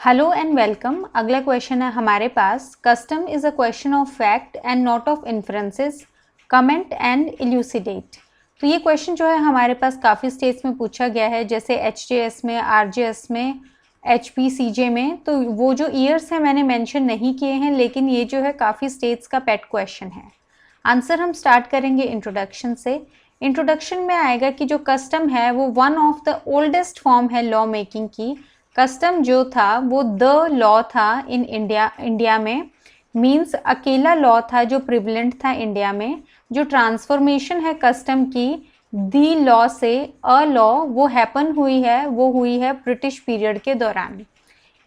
Hello and welcome. अगला question है हमारे पास, custom is a question of fact and not of inferences, comment and elucidate. तो ये क्वेश्चन जो है हमारे पास काफ़ी स्टेट्स में पूछा गया है, जैसे एचजेएस में, आरजेएस में, एचपीसीजे में। तो वो जो ईयर्स हैं मैंने मेंशन नहीं किए हैं, लेकिन ये जो है काफ़ी स्टेट्स का पेट क्वेश्चन है। आंसर हम स्टार्ट करेंगे इंट्रोडक्शन से। इंट्रोडक्शन में आएगा कि जो कस्टम है वो one of the oldest form है लॉ मेकिंग की। कस्टम जो था वो द लॉ था इन इंडिया में, मीन्स अकेला लॉ था जो प्रिवलेंट था इंडिया में। जो ट्रांसफॉर्मेशन है कस्टम की दी लॉ से अ लॉ, वो हैपन हुई है, वो हुई है ब्रिटिश पीरियड के दौरान।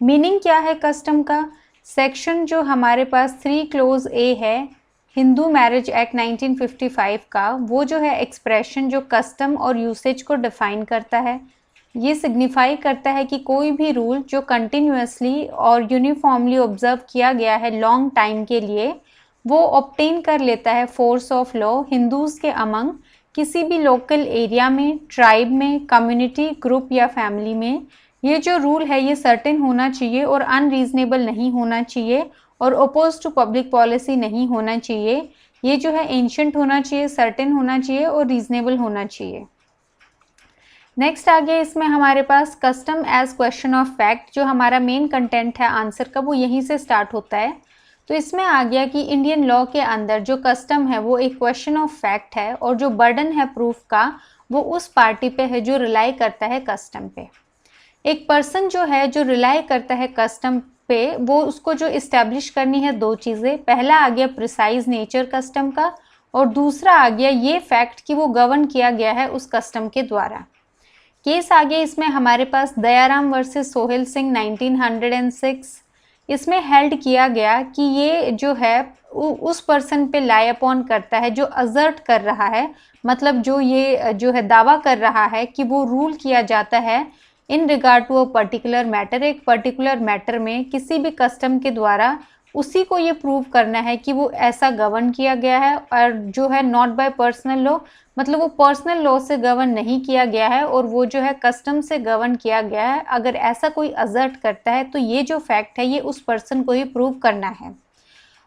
मीनिंग क्या है कस्टम का? सेक्शन जो हमारे पास 3 क्लोज ए है हिंदू मैरिज एक्ट 1955 का, वो जो है एक्सप्रेशन जो कस्टम और यूसेज को डिफाइन करता है। ये सिग्निफाई करता है कि कोई भी रूल जो कंटिन्यूअसली और यूनिफॉर्मली ऑब्जर्व किया गया है लॉन्ग टाइम के लिए, वो ऑब्टेन कर लेता है फोर्स ऑफ लॉ हिंदूज़ के अमंग किसी भी लोकल एरिया में, ट्राइब में, कम्युनिटी, ग्रुप या फैमिली में। ये जो रूल है ये सर्टेन होना चाहिए और अनरीजनेबल नहीं होना चाहिए और अपोज टू पब्लिक पॉलिसी नहीं होना चाहिए। ये जो है एंशिएंट होना चाहिए, सर्टेन होना चाहिए और रीजनेबल होना चाहिए। नेक्स्ट आ गया इसमें हमारे पास custom as question of fact. जो हमारा मेन कंटेंट है आंसर का वो यहीं से स्टार्ट होता है। तो इसमें आ गया कि इंडियन लॉ के अंदर जो कस्टम है वो एक क्वेश्चन ऑफ फैक्ट है और जो बर्डन है प्रूफ का वो उस पार्टी पे है जो रिलाई करता है कस्टम पे। एक पर्सन जो है जो रिलाई करता है कस्टम पे, वो उसको जो इस्टेब्लिश करनी है दो चीज़ें। पहला आ गया प्रिसाइज नेचर कस्टम का और दूसरा आ गया ये फैक्ट कि वो गवर्न किया गया है उस कस्टम के द्वारा। केस आ गया इसमें हमारे पास दयाराम वर्सेस सोहेल सिंह 1906। इसमें हेल्ड किया गया कि ये जो है उस पर्सन पे लाई अपॉन करता है जो अजर्ट कर रहा है, मतलब जो ये जो है दावा कर रहा है कि वो रूल किया जाता है in regard to a particular matter. एक पर्टिकुलर मैटर में किसी भी कस्टम के द्वारा उसी को ये प्रूव करना है कि वो ऐसा गवर्न किया गया है और जो है नॉट बाय पर्सनल लॉ, मतलब वो पर्सनल लॉ से गवर्न नहीं किया गया है और वो जो है कस्टम से गवर्न किया गया है। अगर ऐसा कोई असर्ट करता है तो ये जो फैक्ट है ये उस पर्सन को ही प्रूव करना है।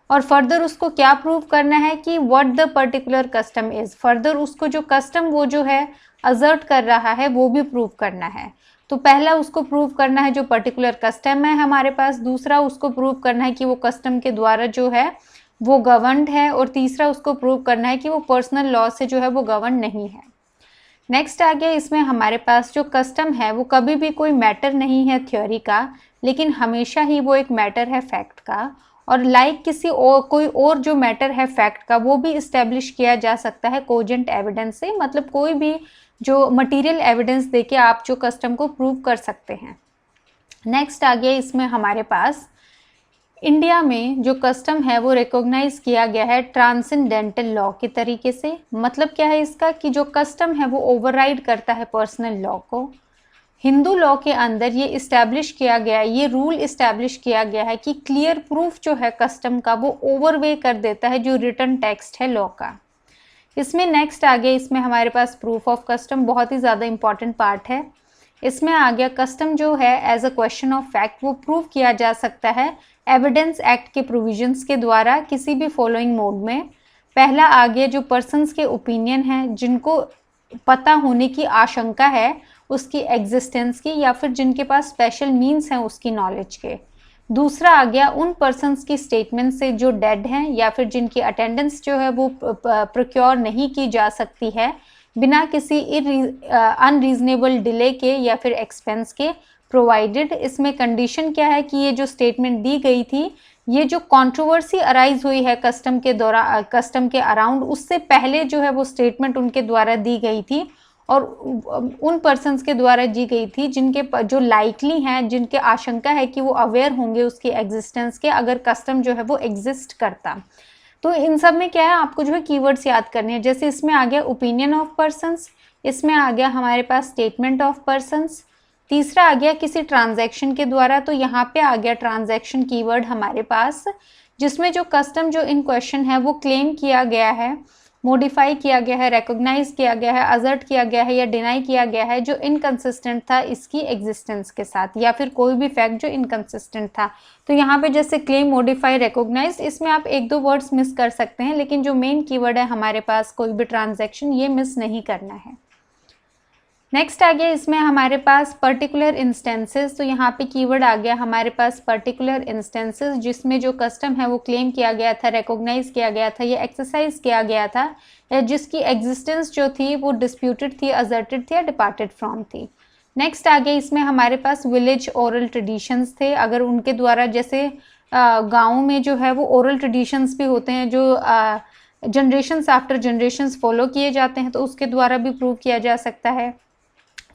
और फर्दर उसको क्या प्रूव करना है कि what the particular custom is. Further उसको जो कस्टम वो जो है असर्ट कर रहा है वो भी प्रूव करना है। तो पहला उसको प्रूव करना है जो पर्टिकुलर कस्टम है हमारे पास, दूसरा उसको प्रूव करना है कि वो कस्टम के द्वारा जो है वो गवर्नड है और तीसरा उसको प्रूव करना है कि वो पर्सनल लॉ से जो है वो गवर्न नहीं है। नेक्स्ट आ गया इसमें हमारे पास जो कस्टम है वो कभी भी कोई मैटर नहीं है थ्योरी का, लेकिन हमेशा ही वो एक मैटर है फैक्ट का। और लाइक किसी और कोई और जो मैटर है फैक्ट का वो भी इस्टेब्लिश किया जा सकता है कोजेंट एविडेंस से, मतलब कोई भी जो मटीरियल एविडेंस देके आप जो कस्टम को प्रूव कर सकते हैं। नेक्स्ट आ गया इसमें हमारे पास इंडिया में जो कस्टम है वो रिकॉग्नाइज किया गया है ट्रांसेंडेंटल लॉ के तरीके से। मतलब क्या है इसका कि जो कस्टम है वो ओवरराइड करता है पर्सनल लॉ को। हिंदू लॉ के अंदर ये इस्टेब्लिश किया गया है, ये रूल इस्टेब्लिश किया गया है कि क्लियर प्रूफ जो है कस्टम का वो ओवरवे कर देता है जो रिटन टेक्स्ट है लॉ का। इसमें नेक्स्ट आ गया इसमें हमारे पास प्रूफ ऑफ कस्टम, बहुत ही ज़्यादा इंपॉर्टेंट पार्ट है। इसमें आ गया कस्टम जो है as a question of fact वो प्रूव किया जा सकता है एविडेंस एक्ट के प्रोविजंस के द्वारा किसी भी फॉलोइंग मोड में। पहला आ गया जो पर्सन्स के ओपिनियन हैं जिनको पता होने की आशंका है उसकी एग्जिस्टेंस की, या फिर जिनके पास स्पेशल मीन्स हैं उसकी नॉलेज के। दूसरा आ गया उन पर्सन्स की स्टेटमेंट से जो डेड हैं या फिर जिनकी अटेंडेंस जो है वो प्रोक्योर नहीं की जा सकती है बिना किसी अनरीजनेबल डिले के या फिर एक्सपेंस के, प्रोवाइडेड। इसमें कंडीशन क्या है कि ये जो स्टेटमेंट दी गई थी, ये जो कंट्रोवर्सी अराइज हुई है कस्टम के दौरान, कस्टम के अराउंड, उससे पहले जो है वो स्टेटमेंट उनके द्वारा दी गई थी और उन पर्सन्स के द्वारा दी गई थी जिनके जो लाइकली हैं, जिनके आशंका है कि वो अवेयर होंगे उसकी एग्जिस्टेंस के अगर कस्टम जो है वो एग्जिस्ट करता। तो इन सब में क्या है आपको जो है कीवर्ड्स याद करने हैं। जैसे इसमें आ गया ओपिनियन ऑफ पर्सन्स, इसमें आ गया हमारे पास स्टेटमेंट ऑफ पर्सन्स, तीसरा आ गया किसी ट्रांजैक्शन के द्वारा। तो यहाँ पे आ गया ट्रांजैक्शन कीवर्ड हमारे पास, जिसमें जो कस्टम जो इन क्वेश्चन है वो क्लेम किया गया है मॉडिफाई किया गया है, रिकॉग्नाइज किया गया है, असर्ट किया गया है या डिनाई किया गया है जो इनकंसिस्टेंट था इसकी एग्जिस्टेंस के साथ, या फिर कोई भी फैक्ट जो इनकंसिस्टेंट था। तो यहाँ पे जैसे क्लेम, मॉडिफाई, रिकॉग्नाइज, इसमें आप एक दो वर्ड्स मिस कर सकते हैं, लेकिन जो मेन कीवर्ड है हमारे पास कोई भी ट्रांजैक्शन, ये मिस नहीं करना है। नेक्स्ट आ गया इसमें हमारे पास पर्टिकुलर इंस्टेंसेस। तो यहाँ पे कीवर्ड आ गया हमारे पास पर्टिकुलर इंस्टेंसेस, जिसमें जो कस्टम है वो क्लेम किया गया था, रिकॉग्नाइज किया गया था या एक्सरसाइज किया गया था, या जिसकी एग्जिस्टेंस जो थी वो डिस्प्यूटेड थी, असर्टेड थी या डिपार्टेड फ्रॉम थी। नेक्स्ट आ गया इसमें हमारे पास विलेज ओरल ट्रेडिशंस थे। अगर उनके द्वारा जैसे गाँव में जो है वो ओरल ट्रेडिशंस भी होते हैं जो जनरेशन्स आफ्टर जनरेशन्स फॉलो किए जाते हैं, तो उसके द्वारा भी प्रूव किया जा सकता है।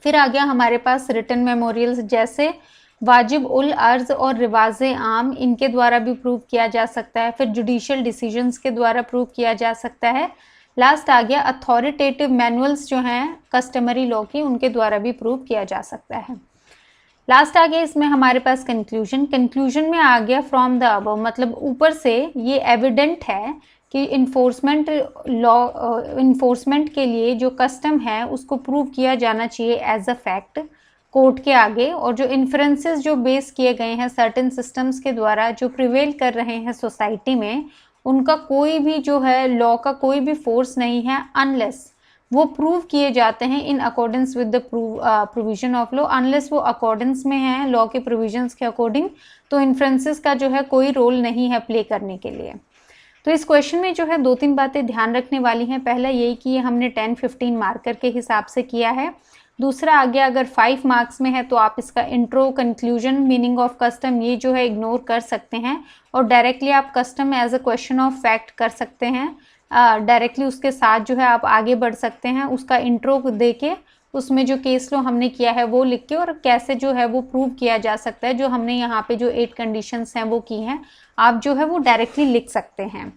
फिर आ गया हमारे पास रिटन मेमोरियल्स, जैसे वाजिब उल अर्ज और रिवाज आम, इनके द्वारा भी प्रूव किया जा सकता है। फिर जुडिशियल डिसीजंस के द्वारा प्रूव किया जा सकता है। लास्ट आ गया अथॉरिटेटिव मैनुअल्स जो हैं कस्टमरी लॉ की, उनके द्वारा भी प्रूव किया जा सकता है। लास्ट आ गया इसमें हमारे पास कंक्लूजन। कंक्लूजन में आ गया फ्रॉम द अबव, मतलब ऊपर से ये एविडेंट है कि इन्फोर्समेंट के लिए जो कस्टम है उसको प्रूव किया जाना चाहिए एज अ फैक्ट कोर्ट के आगे, और जो इन्फ्रेंसेस जो बेस किए गए हैं सर्टेन सिस्टम्स के द्वारा जो प्रिवेल कर रहे हैं सोसाइटी में, उनका कोई भी जो है लॉ का कोई भी फोर्स नहीं है अनलेस वो प्रूव किए जाते हैं in accordance with the provision of law. Unless वो अकॉर्डेंस में है लॉ के प्रोविजंस के अकॉर्डिंग, तो इन्फ्रेंसेस का जो है कोई रोल नहीं है प्ले करने के लिए। तो इस क्वेश्चन में जो है दो तीन बातें ध्यान रखने वाली हैं। पहला यही कि ये हमने 10-15 मार्कर के हिसाब से किया है। दूसरा आ गया अगर 5 मार्क्स में है तो आप इसका intro, conclusion, meaning of custom, ये जो है इग्नोर कर सकते हैं और डायरेक्टली आप custom as a question of fact कर सकते हैं। डायरेक्टली उसके साथ जो है आप आगे बढ़ सकते हैं, उसका इंट्रो दे के उसमें जो केस लॉ हमने किया है वो लिख के, और कैसे जो है वो प्रूव किया जा सकता है, जो हमने यहाँ पे जो 8 कंडीशंस हैं वो की हैं, आप जो है वो डायरेक्टली लिख सकते हैं।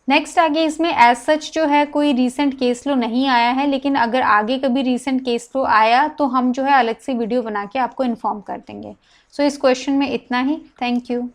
नेक्स्ट आगे इसमें एज सच जो है कोई रीसेंट केस लॉ नहीं आया है, लेकिन अगर आगे कभी रीसेंट केस लॉ आया तो हम जो है अलग से वीडियो बना के आपको इन्फॉर्म कर देंगे। सो इस क्वेश्चन में इतना ही। Thank you.